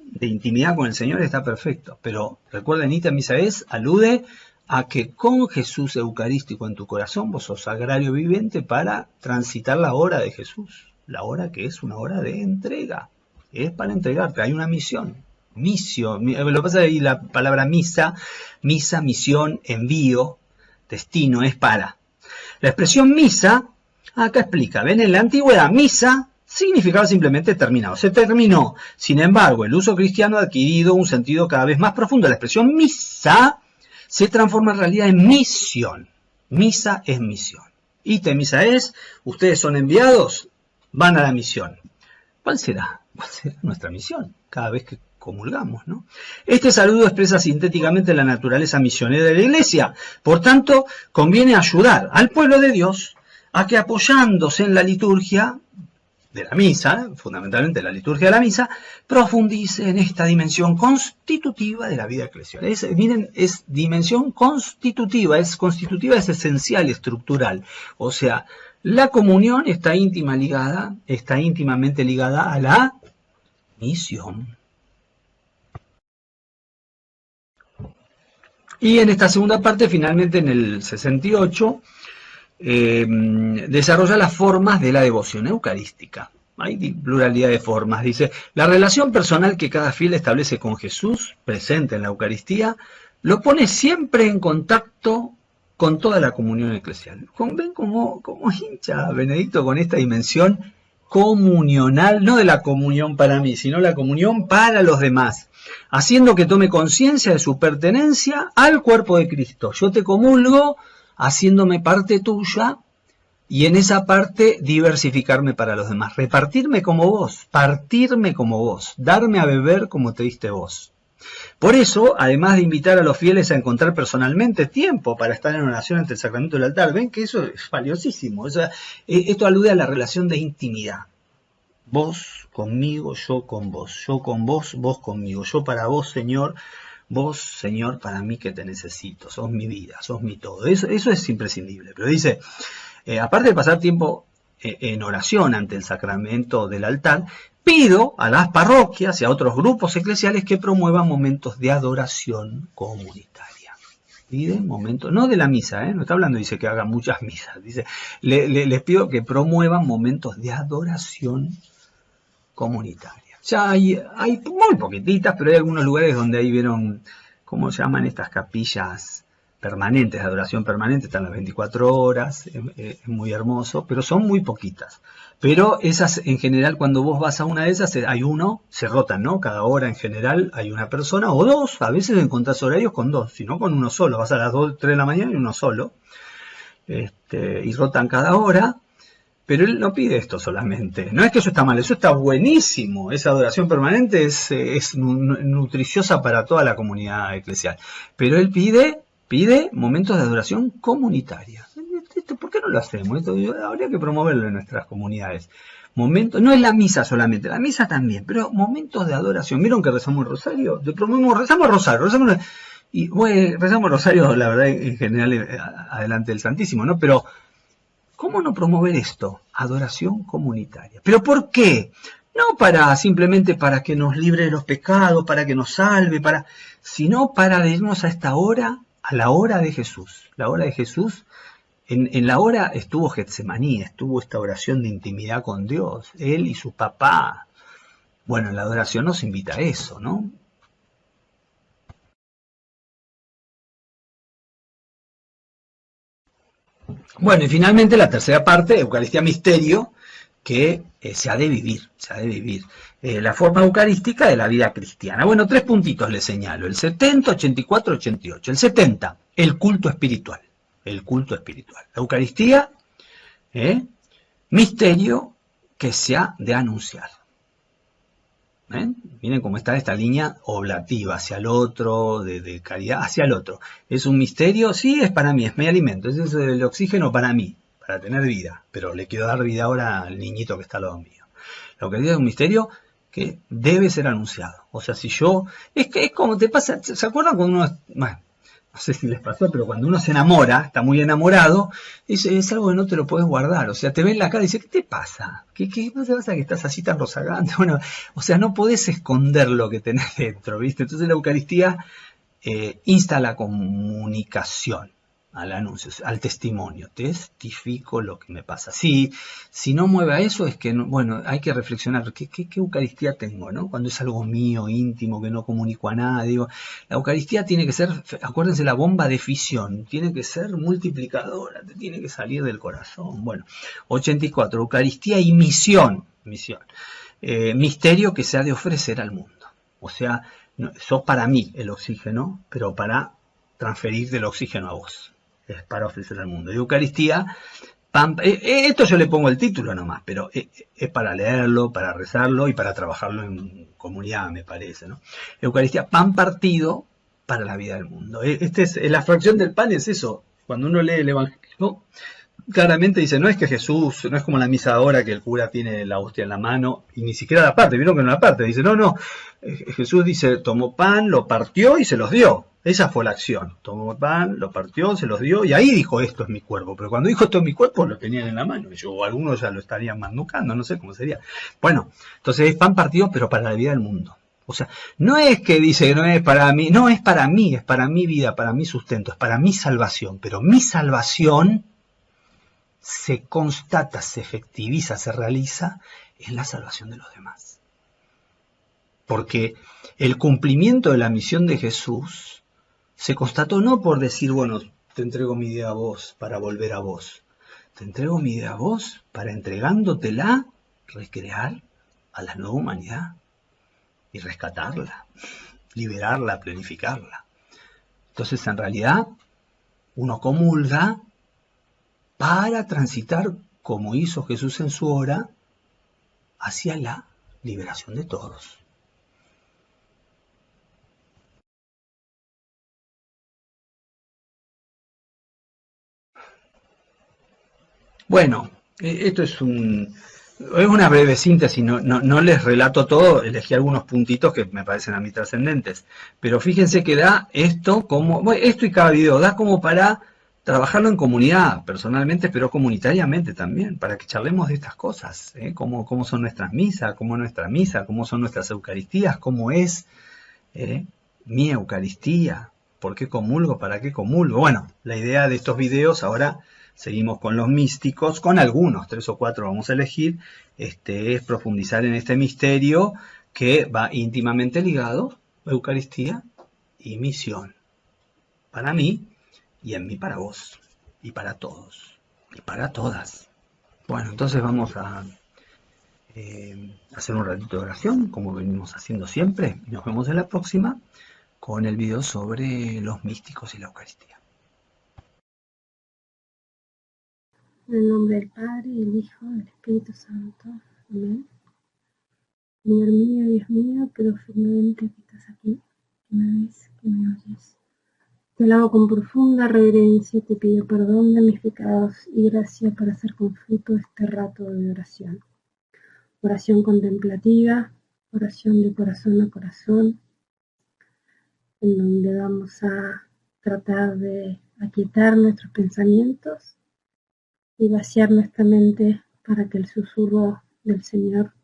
de intimidad con el Señor está perfecto, pero recuerden, ite misa est alude a que con Jesús eucarístico en tu corazón vos sos sagrario viviente para transitar la hora de Jesús, la hora que es una hora de entrega, es para entregarte, hay una misión, misión, lo que pasa es que la palabra misa, misión, envío, destino, es para. La expresión misa, acá explica, ven, en la antigüedad misa significaba simplemente terminado. Se terminó. Sin embargo, el uso cristiano ha adquirido un sentido cada vez más profundo. La expresión misa se transforma en realidad en misión. Misa es misión. Ite misa es, ustedes son enviados, van a la misión. ¿Cuál será? ¿Cuál será nuestra misión? Cada vez que comulgamos, ¿no? Este saludo expresa sintéticamente la naturaleza misionera de la Iglesia. Por tanto, conviene ayudar al pueblo de Dios a que apoyándose en la liturgia de la misa, fundamentalmente la liturgia de la misa, profundice en esta dimensión constitutiva de la vida eclesial. Miren, es dimensión constitutiva, es esencial, estructural. O sea, la comunión está íntimamente ligada a la misión. Y en esta segunda parte, finalmente en el 68, desarrolla las formas de la devoción eucarística. Hay pluralidad de formas. Dice, la relación personal que cada fiel establece con Jesús, presente en la Eucaristía, lo pone siempre en contacto con toda la comunión eclesial. ¿Ven cómo hincha Benedicto con esta dimensión comunional? No de la comunión para mí, sino la comunión para los demás, haciendo que tome conciencia de su pertenencia al cuerpo de Cristo. Yo te comulgo haciéndome parte tuya y en esa parte diversificarme para los demás, repartirme como vos, partirme como vos, darme a beber como te diste vos. Por eso, además de invitar a los fieles a encontrar personalmente tiempo para estar en oración ante el sacramento del altar, ven que eso es valiosísimo. O sea, esto alude a la relación de intimidad. Vos conmigo, yo con vos conmigo, yo para vos, Señor, vos, Señor, para mí que te necesito, sos mi vida, sos mi todo. Eso es imprescindible. Pero dice, aparte de pasar tiempo en oración ante el sacramento del altar, pido a las parroquias y a otros grupos eclesiales que promuevan momentos de adoración comunitaria. Pide momentos, no de la misa, no está hablando, dice que hagan muchas misas, dice, les pido que promuevan momentos de adoración comunitaria. Ya hay muy poquititas, pero hay algunos lugares donde ahí vieron, ¿cómo se llaman estas capillas permanentes, de adoración permanente? Están las 24 horas, es muy hermoso, pero son muy poquitas. Pero esas, en general, cuando vos vas a una de esas, hay uno, se rotan, ¿no? Cada hora en general hay una persona, o dos, a veces encontrás horarios con dos, sino con uno solo. Vas a las 2, 3 de la mañana y uno solo. Y rotan cada hora. Pero él no pide esto solamente. No es que eso está mal, eso está buenísimo. Esa adoración permanente es nutriciosa para toda la comunidad eclesial. Pero él pide momentos de adoración comunitaria. ¿Por qué no lo hacemos? Esto habría que promoverlo en nuestras comunidades. Momentos, no es la misa solamente, la misa también, pero momentos de adoración. ¿Vieron que rezamos el rosario? Rezamos rosario. Y bueno, rezamos rosario, la verdad, en general, adelante del Santísimo, ¿no? Pero ¿cómo no promover esto? Adoración comunitaria. ¿Pero por qué? No simplemente para que nos libre de los pecados, para que nos salve, sino para adherirnos a esta hora, a la hora de Jesús. La hora de Jesús, en la hora estuvo Getsemaní, estuvo esta oración de intimidad con Dios, él y su papá. Bueno, la adoración nos invita a eso, ¿no? Bueno, y finalmente la tercera parte, Eucaristía Misterio, que se ha de vivir. La forma eucarística de la vida cristiana. Bueno, 3 puntitos les señalo, el 70, 84, 88. El 70, el culto espiritual. La Eucaristía, misterio que se ha de anunciar. Miren cómo está esta línea oblativa hacia el otro, de caridad hacia el otro. Es un misterio, sí, es para mí, es mi alimento, es el oxígeno para mí, para tener vida, pero le quiero dar vida ahora al niñito que está al lado mío. La Eucaristía es un misterio que debe ser anunciado. O sea, si yo... Es como te pasa, ¿se acuerdan cuando uno... Bueno, no sé si les pasó, pero cuando uno se enamora, está muy enamorado, es algo que no te lo puedes guardar. O sea, te ve en la cara y dice, ¿qué te pasa? ¿Qué te pasa que estás así tan rozagante? Bueno, o sea, no podés esconder lo que tenés dentro, ¿viste? Entonces la Eucaristía insta a la comunicación, al anuncio, al testimonio. Testifico lo que me pasa. Si no mueve a eso, es que, bueno, hay que reflexionar. ¿Qué Eucaristía tengo, no? Cuando es algo mío, íntimo, que no comunico a nadie. Digo, la Eucaristía tiene que ser, acuérdense, la bomba de fisión. Tiene que ser multiplicadora, te tiene que salir del corazón. Bueno, 84, Eucaristía y misión. Misterio que se ha de ofrecer al mundo. O sea, sos para mí el oxígeno, pero para transferir del oxígeno a vos. Es para ofrecer al mundo. Eucaristía, esto yo le pongo el título nomás, pero es para leerlo, para rezarlo y para trabajarlo en comunidad, me parece, ¿no? Eucaristía, pan partido para la vida del mundo. La fracción del pan es eso. Cuando uno lee el Evangelio, claramente dice, no es que Jesús, no es como la misa ahora que el cura tiene la hostia en la mano y ni siquiera la parte, vieron que no la parte, dice, no, no, Jesús dice, tomó pan, lo partió y se los dio. Esa fue la acción. Tomó pan, lo partió, se los dio y ahí dijo, esto es mi cuerpo. Pero cuando dijo esto es mi cuerpo, lo tenían en la mano. O algunos ya lo estarían manducando, no sé cómo sería. Bueno, entonces es pan partido, pero para la vida del mundo. O sea, no es que dice que no es para mí, no, es para mí, es para mi vida, para mi sustento, es para mi salvación. Pero mi salvación se constata, se efectiviza, se realiza en la salvación de los demás. Porque el cumplimiento de la misión de Jesús se constató no por decir, bueno, te entrego mi idea a vos para volver a vos. Te entrego mi idea a vos para entregándotela, recrear a la nueva humanidad y rescatarla, liberarla, planificarla. Entonces, en realidad, uno comulga para transitar, como hizo Jesús en su hora, hacia la liberación de todos. Bueno, esto es una breve síntesis, no les relato todo, elegí algunos puntitos que me parecen a mí trascendentes, pero fíjense que da esto como, bueno, esto y cada video da como para trabajarlo en comunidad, personalmente, pero comunitariamente también, para que charlemos de estas cosas, cómo son nuestras misas, cómo es nuestra misa, cómo son nuestras eucaristías, cómo es mi Eucaristía, por qué comulgo, para qué comulgo. Bueno, la idea de estos videos ahora... Seguimos con los místicos, con algunos, 3 o 4 vamos a elegir, es profundizar en este misterio que va íntimamente ligado a Eucaristía y misión. Para mí y en mí para vos, y para todos, y para todas. Bueno, entonces vamos a hacer un ratito de oración, como venimos haciendo siempre, y nos vemos en la próxima con el video sobre los místicos y la Eucaristía. En el nombre del Padre, y del Hijo, y del Espíritu Santo. Amén. Señor mío, Dios mío, creo firmemente que estás aquí, que me ves, que me oyes. Te alabo con profunda reverencia, te pido perdón de mis pecados y gracia para hacer con fruto este rato de oración. Oración contemplativa, oración de corazón a corazón, en donde vamos a tratar de aquietar nuestros pensamientos y vaciar nuestra mente para que el susurro del Señor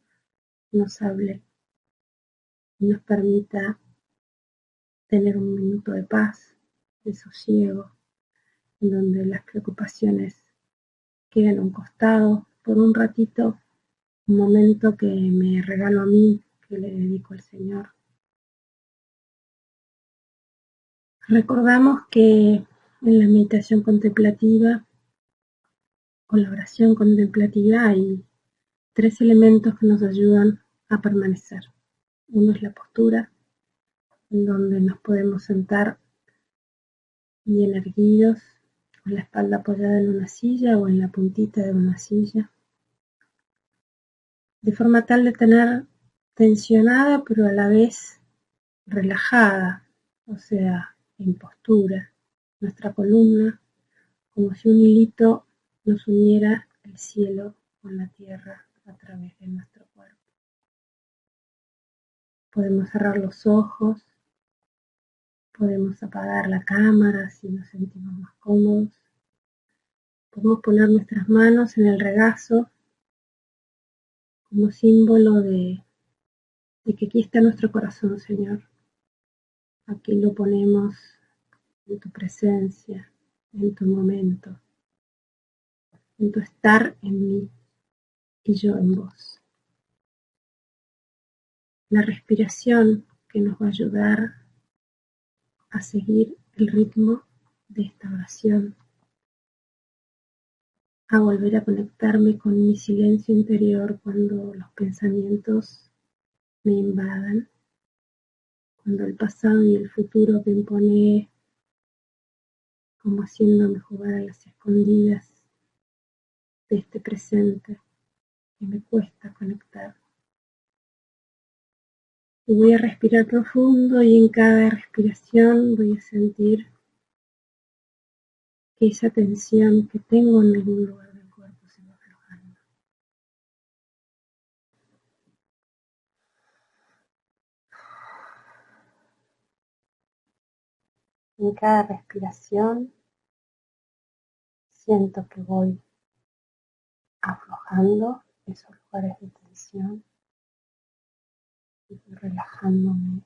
nos hable y nos permita tener un minuto de paz, de sosiego, en donde las preocupaciones queden a un costado por un ratito, un momento que me regalo a mí, que le dedico al Señor. Recordamos que en la meditación contemplativa o la oración contemplativa hay 3 elementos que nos ayudan a permanecer. Uno es la postura, en donde nos podemos sentar bien erguidos, con la espalda apoyada en una silla o en la puntita de una silla, de forma tal de tener tensionada pero a la vez relajada, o sea, en postura, nuestra columna, como si un hilito nos uniera el cielo con la tierra a través de nuestro cuerpo. Podemos cerrar los ojos, podemos apagar la cámara si nos sentimos más cómodos. Podemos poner nuestras manos en el regazo como símbolo de que aquí está nuestro corazón, Señor. Aquí lo ponemos en tu presencia, en tu momento, en tu estar en mí y yo en vos. La respiración que nos va a ayudar a seguir el ritmo de esta oración, a volver a conectarme con mi silencio interior cuando los pensamientos me invadan, cuando el pasado y el futuro me impone como haciéndome jugar a las escondidas de este presente que me cuesta conectar. Y voy a respirar profundo y en cada respiración voy a sentir que esa tensión que tengo en algún lugar del cuerpo se va aflojando. En cada respiración siento que voy aflojando esos lugares de tensión y voy relajándome,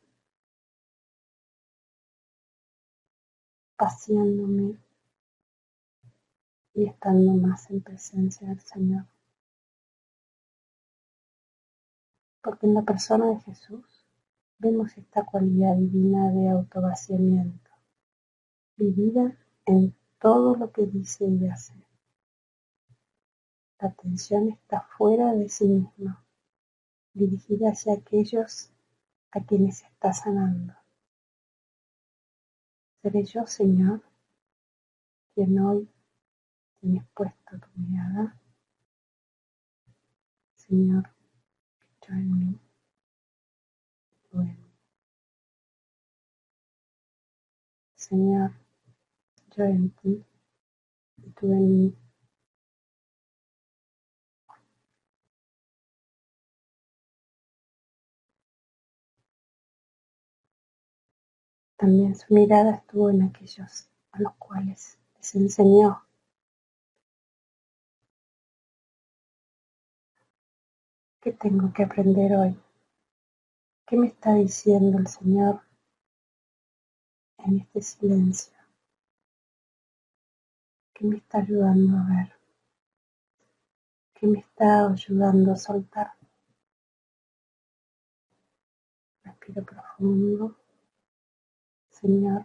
vaciándome y estando más en presencia del Señor. Porque en la persona de Jesús vemos esta cualidad divina de autovaciamiento, vivida en todo lo que dice y hace. La atención está fuera de sí misma, dirigida hacia aquellos a quienes está sanando. Seré yo, Señor, quien hoy tienes puesto tu mirada, Señor, yo en mí, tú en mí. Señor, yo en ti y tú en mí. También su mirada estuvo en aquellos a los cuales les enseñó. ¿Qué tengo que aprender hoy? ¿Qué me está diciendo el Señor en este silencio? ¿Qué me está ayudando a ver? ¿Qué me está ayudando a soltar? Respiro profundo. Señor,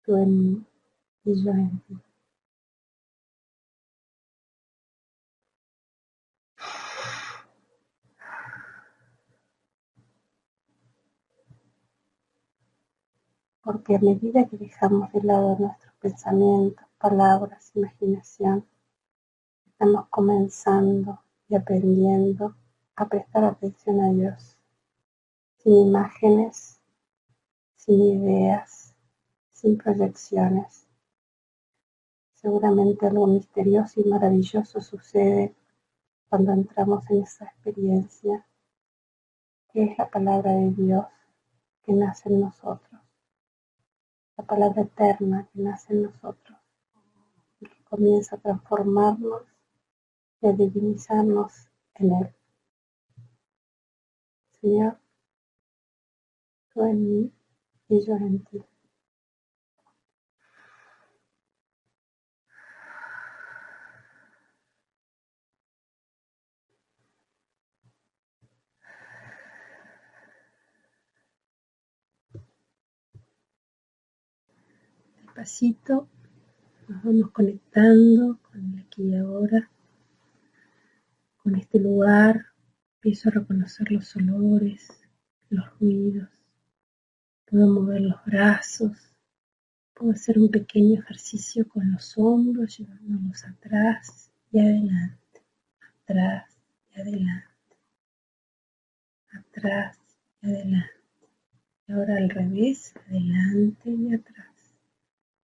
tú en mí y yo en ti. Porque a medida que dejamos de lado nuestros pensamientos, palabras, imaginación, estamos comenzando y aprendiendo a prestar atención a Dios, sin imágenes, sin ideas, sin proyecciones. Seguramente algo misterioso y maravilloso sucede cuando entramos en esa experiencia, que es la palabra de Dios que nace en nosotros, la palabra eterna que nace en nosotros y que comienza a transformarnos y a divinizarnos en Él. Señor, tú en mí y yo en ti. Despacito nos vamos conectando con el aquí y ahora, con este lugar. Empiezo a reconocer los olores, los ruidos. Puedo mover los brazos. Puedo hacer un pequeño ejercicio con los hombros, llevándolos atrás y adelante, atrás y adelante, atrás y adelante. Y ahora al revés, adelante y atrás,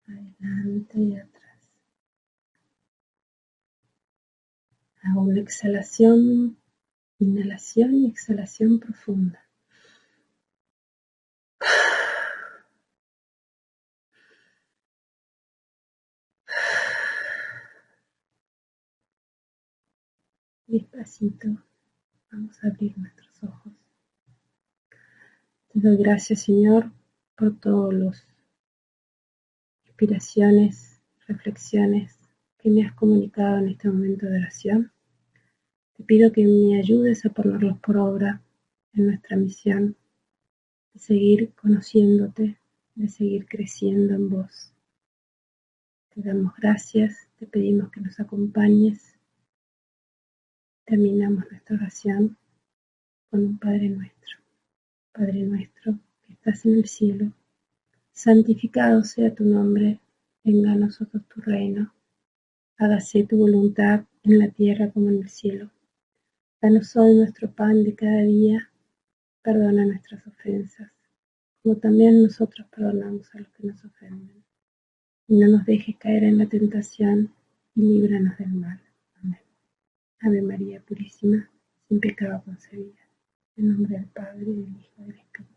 adelante y atrás. Hago una exhalación, inhalación y exhalación profunda. Despacito vamos a abrir nuestros ojos. Te doy gracias, Señor, por todas las inspiraciones, reflexiones que me has comunicado en este momento de oración. Te pido que me ayudes a ponerlos por obra en nuestra misión de seguir conociéndote, de seguir creciendo en vos. Te damos gracias, te pedimos que nos acompañes. Terminamos nuestra oración con un Padre nuestro. Padre nuestro que estás en el cielo, santificado sea tu nombre, venga a nosotros tu reino, hágase tu voluntad en la tierra como en el cielo. Danos hoy nuestro pan de cada día, perdona nuestras ofensas, como también nosotros perdonamos a los que nos ofenden. y no nos dejes caer en la tentación, y líbranos del mal. Amén. Ave María Purísima, sin pecado concebida. En nombre del Padre, del Hijo y del Espíritu